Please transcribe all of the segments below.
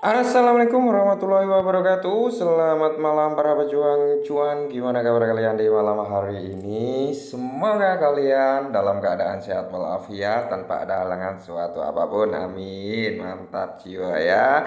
Assalamualaikum warahmatullahi wabarakatuh. Selamat malam para pejuang cuan. Gimana kabar kalian di malam hari ini? Semoga kalian dalam keadaan sehat walafiat tanpa ada halangan suatu apapun. Amin. Mantap jiwa ya.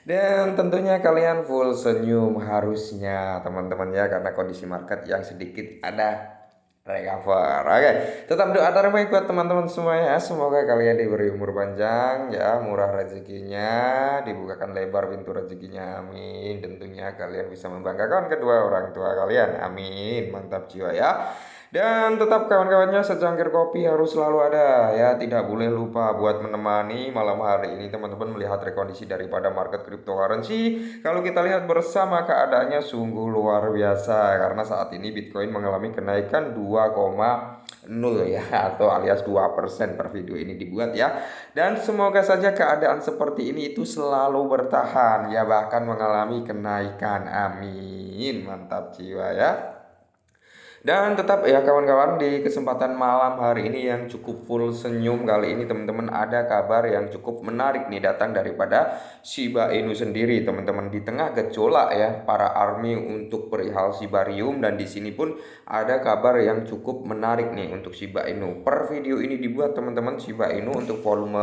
Dan tentunya kalian full senyum harusnya teman-teman ya, karena kondisi market yang sedikit ada recover. Oke, tetap doa terbaik buat teman-teman semua ya. Semoga kalian diberi umur panjang ya, murah rezekinya, dibukakan lebar pintu rezekinya. Amin. Tentunya kalian bisa membanggakan kedua orang tua kalian. Amin. Mantap jiwa ya. Dan tetap kawan-kawannya, secangkir kopi harus selalu ada ya. Tidak boleh lupa buat menemani malam hari ini teman-teman melihat rekondisi daripada market cryptocurrency. Kalau kita lihat bersama, keadaannya sungguh luar biasa karena saat ini Bitcoin mengalami kenaikan 2,0 ya, atau alias 2% per video ini dibuat ya. Dan semoga saja keadaan seperti ini itu selalu bertahan ya, bahkan mengalami kenaikan. Amin. Mantap jiwa ya. Dan tetap ya kawan-kawan, di kesempatan malam hari ini yang cukup full senyum kali ini teman-teman, ada kabar yang cukup menarik nih datang daripada Shiba Inu sendiri teman-teman. Di tengah gejolak ya para army untuk perihal Shibarium, dan di sini pun ada kabar yang cukup menarik nih untuk Shiba Inu. Per video ini dibuat teman-teman, Shiba Inu untuk volume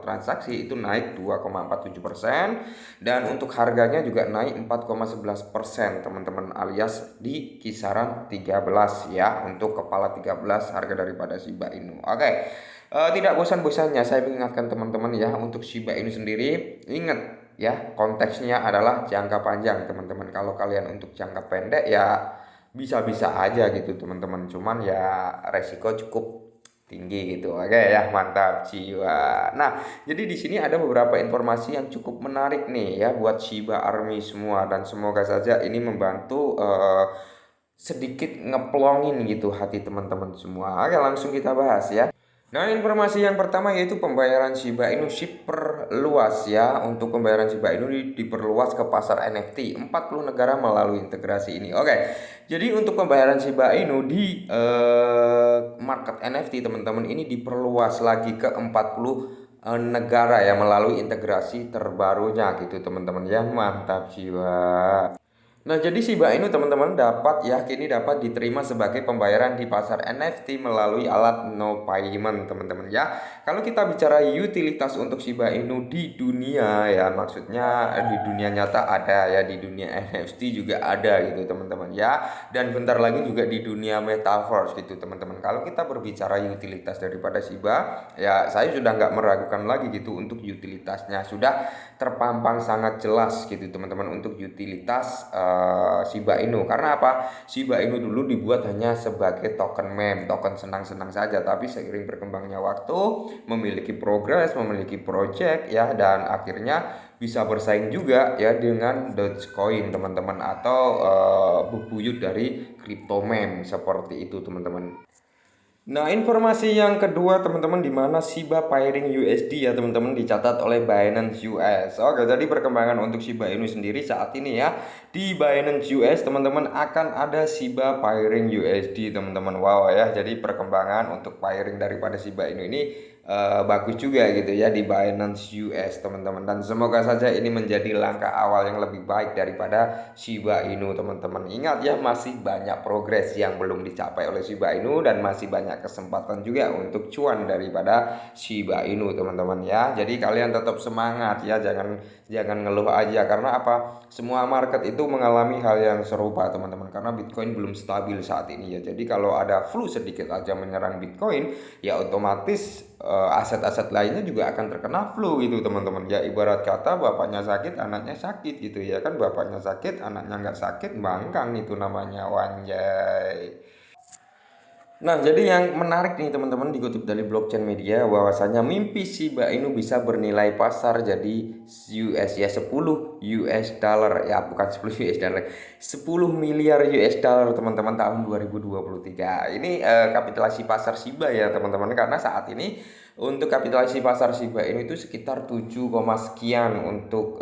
transaksi itu naik 2,47%, dan untuk harganya juga naik 4,11% teman-teman, alias di kisaran 13 ya, untuk kepala 13 harga daripada Shiba Inu. Oke, tidak bosan-bosannya saya mengingatkan teman-teman ya, untuk Shiba Inu sendiri ingat ya, konteksnya adalah jangka panjang teman-teman. Kalau kalian untuk jangka pendek ya bisa-bisa aja gitu teman-teman, cuman ya resiko cukup tinggi gitu. Oke ya, mantap jiwa. Nah, jadi di sini ada beberapa informasi yang cukup menarik nih ya buat Shiba Army semua, dan semoga saja ini membantu sedikit ngeplongin gitu hati teman-teman semua. Oke, langsung kita bahas ya. Nah, informasi yang pertama yaitu pembayaran Shiba Inu diperluas ya. Untuk pembayaran Shiba Inu diperluas ke pasar NFT 40 negara melalui integrasi ini. Oke. Jadi untuk pembayaran Shiba Inu di market NFT teman-teman ini diperluas lagi ke 40 negara ya, melalui integrasi terbarunya gitu teman-teman ya. Mantap jiwa. Nah, jadi Shiba Inu teman-teman dapat ya, kini dapat diterima sebagai pembayaran di pasar NFT melalui alat no payment teman-teman ya. Kalau kita bicara utilitas untuk Shiba Inu di dunia ya, maksudnya di dunia nyata ada ya, di dunia NFT juga ada gitu teman-teman ya. Dan bentar lagi juga di dunia metaverse gitu teman-teman. Kalau kita berbicara utilitas daripada Shiba ya, saya sudah nggak meragukan lagi gitu untuk utilitasnya. Sudah terpampang sangat jelas gitu teman-teman untuk utilitas Shiba Inu. Karena apa? Shiba Inu dulu dibuat hanya sebagai token meme, token senang-senang saja, tapi seiring berkembangnya waktu memiliki progres, memiliki project ya, dan akhirnya bisa bersaing juga ya dengan Dogecoin teman-teman, atau bubuyut dari crypto meme seperti itu teman-teman. Nah, informasi yang kedua teman-teman, di mana Shiba Pairing USD ya teman-teman dicatat oleh Binance US. Oke, jadi perkembangan untuk Shiba Inu sendiri saat ini ya, di Binance US teman-teman akan ada Shiba Pairing USD teman-teman. Wow ya, jadi perkembangan untuk pairing daripada Shiba Inu ini bagus juga gitu ya di Binance US teman-teman, dan semoga saja ini menjadi langkah awal yang lebih baik daripada Shiba Inu teman-teman. Ingat ya, masih banyak progres yang belum dicapai oleh Shiba Inu, dan masih banyak kesempatan juga untuk cuan daripada Shiba Inu teman-teman ya. Jadi kalian tetap semangat ya, jangan ngeluh aja. Karena apa? Semua market itu mengalami hal yang serupa teman-teman, karena Bitcoin belum stabil saat ini ya. Jadi kalau ada flu sedikit aja menyerang Bitcoin ya, otomatis aset-aset lainnya juga akan terkena flu gitu teman-teman ya. Ibarat kata bapaknya sakit anaknya sakit gitu ya kan, bapaknya sakit anaknya nggak sakit, bangkang itu namanya, wanjay. Nah, jadi yang menarik nih teman-teman, dikutip dari blockchain media bahwasanya mimpi Shiba Inu bisa bernilai pasar jadi US ya 10 US dollar ya, bukan 10 US dollar, 10 miliar US dollar teman-teman tahun 2023. Ini kapitalisasi pasar Shiba ya teman-teman, karena saat ini untuk kapitalisasi pasar Shiba Inu itu sekitar 7, sekian untuk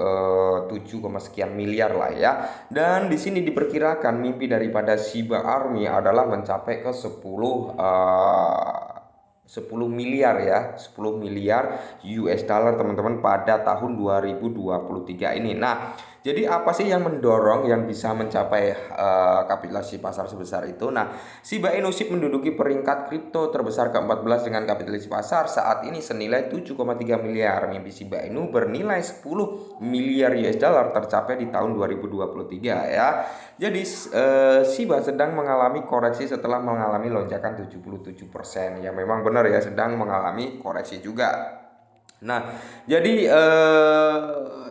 7, sekian miliar lah ya. Dan di sini diperkirakan mimpi daripada Shiba Army adalah mencapai ke 10 10 miliar ya, 10 miliar US dollar teman-teman pada tahun 2023 ini. Nah, jadi apa sih yang mendorong yang bisa mencapai kapitalisasi pasar sebesar itu? Nah, Shiba Inu SHIB menduduki peringkat kripto terbesar ke-14 dengan kapitalisasi pasar saat ini senilai 7,3 miliar. Mimpi Shiba Inu bernilai 10 miliar US dollar tercapai di tahun 2023 ya. Jadi Shiba sedang mengalami koreksi setelah mengalami lonjakan 77%. Ya memang benar ya, sedang mengalami koreksi juga. Nah, jadi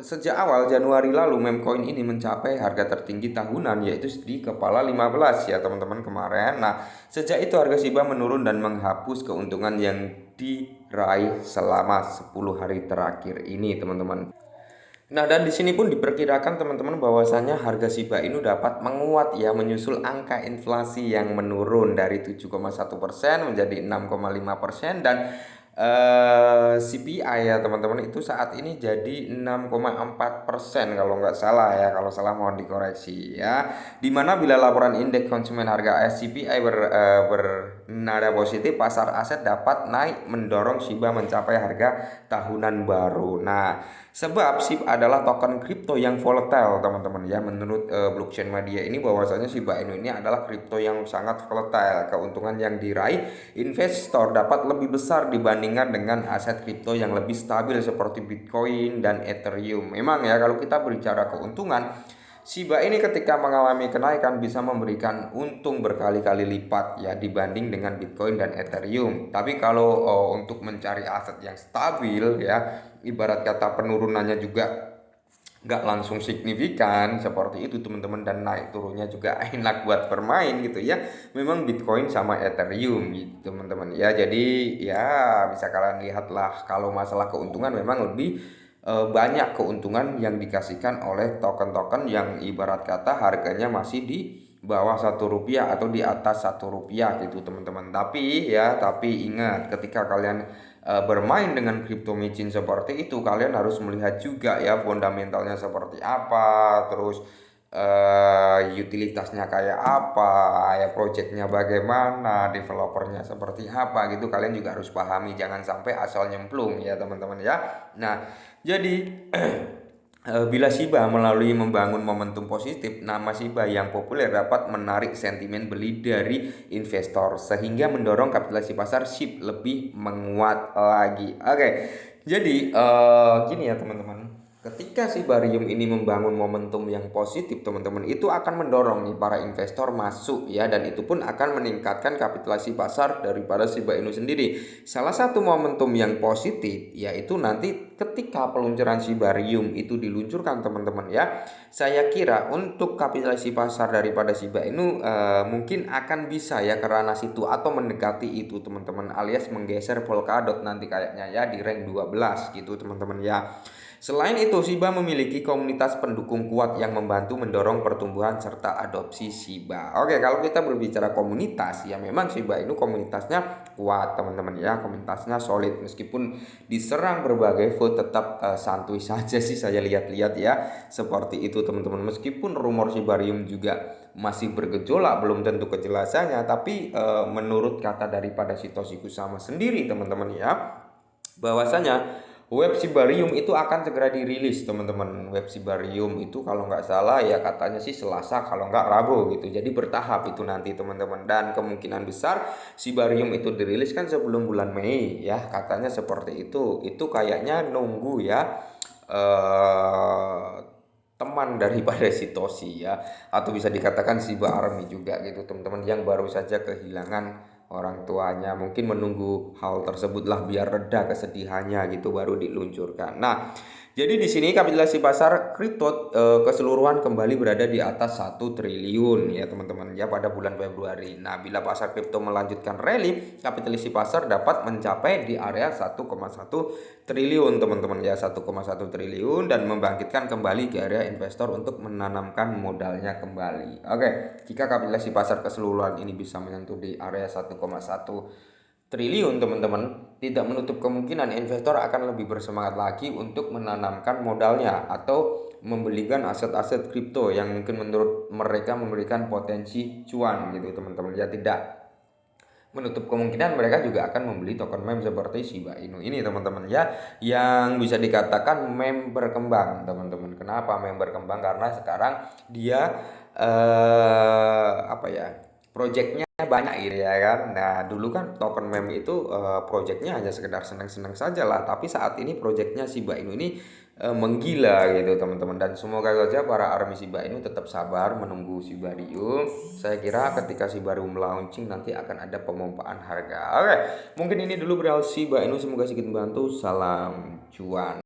sejak awal Januari lalu meme coin ini mencapai harga tertinggi tahunan, yaitu di kepala 15 ya teman-teman kemarin. Nah, sejak itu harga Shiba menurun dan menghapus keuntungan yang diraih selama 10 hari terakhir ini teman-teman. Nah, dan di sini pun diperkirakan teman-teman bahwasanya harga Shiba Inu dapat menguat ya menyusul angka inflasi yang menurun dari 7,1% menjadi 6,5% dan CPI ya teman-teman itu saat ini jadi 6,4% kalau nggak salah ya, kalau salah mohon dikoreksi ya. Dimana bila laporan indeks konsumen harga CPI bernada positif, pasar aset dapat naik mendorong Shiba mencapai harga tahunan baru. Nah, sebab SHIB adalah token kripto yang volatile teman-teman ya. Menurut blockchain media ini bahwasanya Shiba Inu ini adalah kripto yang sangat volatile. Keuntungan yang diraih investor dapat lebih besar dibandingkan dengan aset kripto yang lebih stabil seperti Bitcoin dan Ethereum. Memang ya kalau kita berbicara keuntungan, Shiba ini ketika mengalami kenaikan bisa memberikan untung berkali-kali lipat ya dibanding dengan Bitcoin dan Ethereum. Tapi kalau untuk mencari aset yang stabil ya, ibarat kata penurunannya juga nggak langsung signifikan seperti itu teman-teman, dan naik turunnya juga enak buat bermain gitu ya, memang Bitcoin sama Ethereum gitu teman-teman ya. Jadi ya bisa kalian lihatlah kalau masalah keuntungan memang lebih banyak keuntungan yang dikasihkan oleh token-token yang ibarat kata harganya masih di bawah 1 rupiah atau di atas 1 rupiah gitu teman-teman. Tapi ingat ketika kalian bermain dengan crypto micin seperti itu, kalian harus melihat juga ya fundamentalnya seperti apa, terus utilitasnya kayak apa ya, projectnya bagaimana, developernya seperti apa gitu, kalian juga harus pahami, jangan sampai asal nyemplung ya teman-teman ya. Nah, jadi bila Shiba melalui membangun momentum positif, nama Shiba yang populer dapat menarik sentimen beli dari investor sehingga mendorong kapitalisasi pasar SHIB lebih menguat lagi. Oke, jadi gini ya teman-teman. Ketika si Barium ini membangun momentum yang positif teman-teman, itu akan mendorong nih para investor masuk ya, dan itu pun akan meningkatkan kapitalisasi pasar daripada Shiba Inu sendiri. Salah satu momentum yang positif yaitu nanti ketika peluncuran si Barium itu diluncurkan teman-teman ya. Saya kira untuk kapitalisasi pasar daripada Shiba Inu mungkin akan bisa ya ke ranah situ atau mendekati itu teman-teman, alias menggeser Polkadot nanti kayaknya ya di rank 12 gitu teman-teman ya. Selain itu, Shiba memiliki komunitas pendukung kuat yang membantu mendorong pertumbuhan serta adopsi Shiba. Oke, kalau kita berbicara komunitas, ya memang Shiba Inu komunitasnya kuat teman-teman ya, komunitasnya solid. Meskipun diserang berbagai vote, tetap santuy saja sih saya lihat-lihat ya, seperti itu teman-teman. Meskipun rumor Shibarium juga masih bergejolak, belum tentu kejelasannya, tapi menurut kata daripada Satoshi Kusama sendiri teman-teman ya, bahwasanya web Shibarium itu akan segera dirilis teman-teman. Web Shibarium itu kalau nggak salah ya katanya sih Selasa, kalau nggak Rabu gitu. Jadi bertahap itu nanti teman-teman, dan kemungkinan besar Shibarium itu dirilis kan sebelum bulan Mei ya, katanya seperti itu. Itu kayaknya nunggu ya teman daripada Satoshi ya, atau bisa dikatakan Shiba Army juga gitu teman-teman, yang baru saja kehilangan orang tuanya, mungkin menunggu hal tersebutlah biar reda kesedihannya gitu baru diluncurkan. Nah, jadi di sini kapitalisasi pasar kripto keseluruhan kembali berada di atas 1 triliun ya teman-teman ya pada bulan Februari. Nah, bila pasar kripto melanjutkan rally, kapitalisasi pasar dapat mencapai di area 1,1 triliun teman-teman ya, 1,1 triliun, dan membangkitkan kembali ke area investor untuk menanamkan modalnya kembali. Oke, jika kapitalisasi pasar keseluruhan ini bisa menyentuh di area 1,1 triliun teman-teman, tidak menutup kemungkinan investor akan lebih bersemangat lagi untuk menanamkan modalnya atau membelikan aset-aset kripto yang mungkin menurut mereka memberikan potensi cuan gitu teman-teman ya. Tidak menutup kemungkinan mereka juga akan membeli token meme seperti Shiba Inu ini teman-teman ya, yang bisa dikatakan meme berkembang teman-teman. Kenapa meme berkembang? Karena sekarang dia apa ya, projectnya banyak gitu ya kan. Nah dulu kan token meme itu projectnya hanya sekedar seneng-seneng saja lah, tapi saat ini projectnya Shiba Inu ini menggila gitu teman-teman. Dan semoga saja para army Shiba Inu tetap sabar menunggu Shiba Ryu. Saya kira ketika Shiba Ryu launching nanti akan ada pemompaan harga. Oke, mungkin ini dulu beral Shiba Inu, semoga sedikit membantu. Salam cuan.